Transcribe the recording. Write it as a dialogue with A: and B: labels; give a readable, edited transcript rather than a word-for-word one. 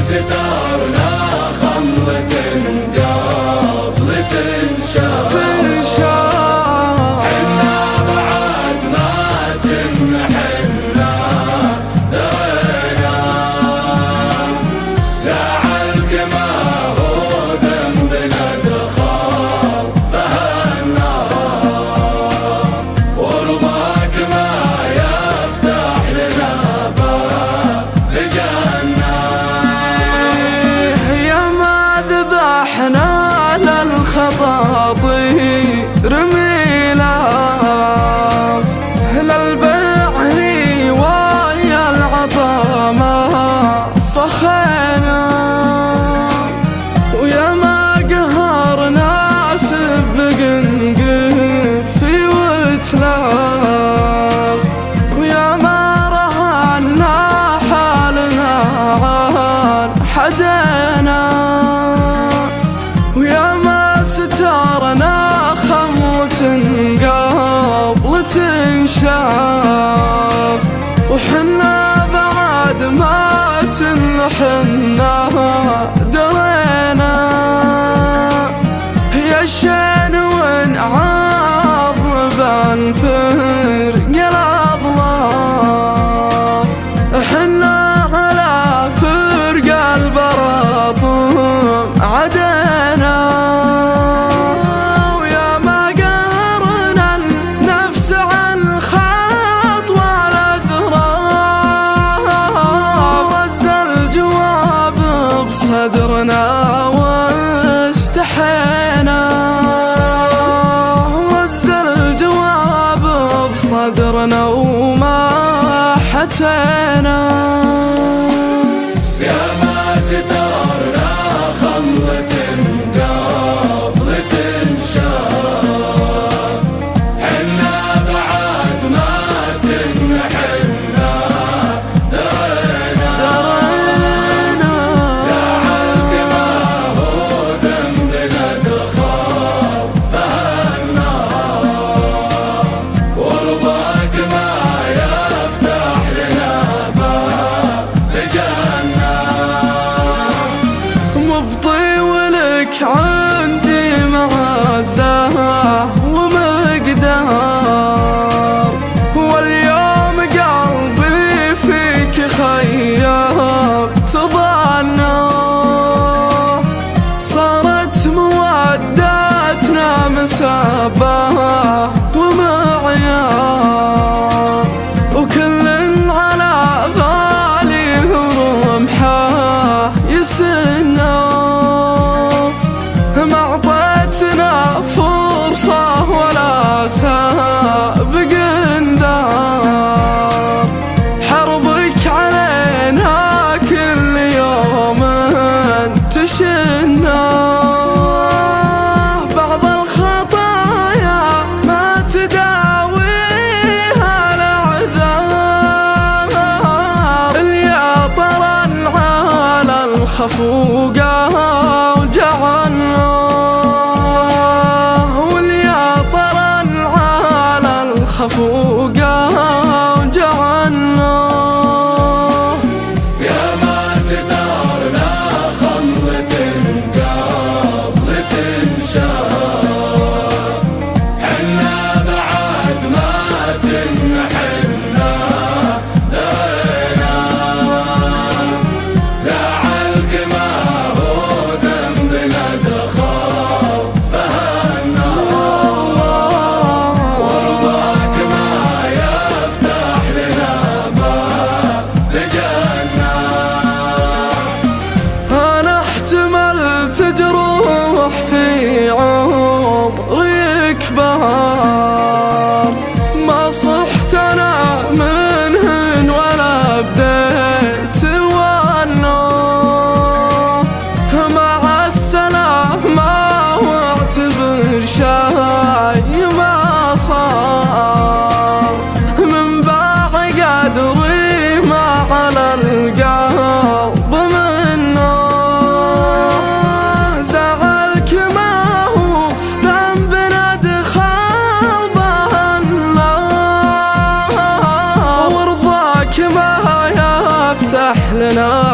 A: ستارنا خمرة قبل تنشاف حنا بعد ما تنحنا درينا زعلك ما هو ذنبنا ادخل به النار ورضاك ما يفتح لنا باب الجنة
B: احنا للخطاطي رميلاف للبعري ويا العطامة صخينا ويا ما قهرنا سبق نقفي وتلاف ويا ما رهنا حالنا عن حدنا ويا ما ستارنا خمرة قبل تنشاف وحنا بعد ما تنحنا درينا يا الشين ونعاض بالفرق الأضلاف حنا على فرق البراطم عدنا ويا ما قهرنا النفس عن خط ولا زراف وز الجواب بصدرنا واستحينا وز الجواب بصدرنا وما حتينا
A: يا ما ستارنا خمرة قبل تنشاف حنا بعد ما تنحنا درينا زعلك ما هو ذنبنا ادخل به النار ورضاك ما يفتح لنا باب الجنة
B: مبطي ولك عندي معزة ومقدار واليوم قلبي فيك خياب تظنه صارت مودتنا مسابة ومعيار وكل على غالي ورمحه يسنه ما اعطيتنا فرصة ولا سابق انذار حربك علينا كل يوم تشنا بعض الخطايا ما تداويها الاعذار اللي طرن على الخفوقة وجعلنا واللي طرن على الخفوقة وجعلنا
A: يا ما ستارنا خمرة قبل تنشاف حنا بعد ما تنحنا درينا زعلك ما هو
B: أهلنا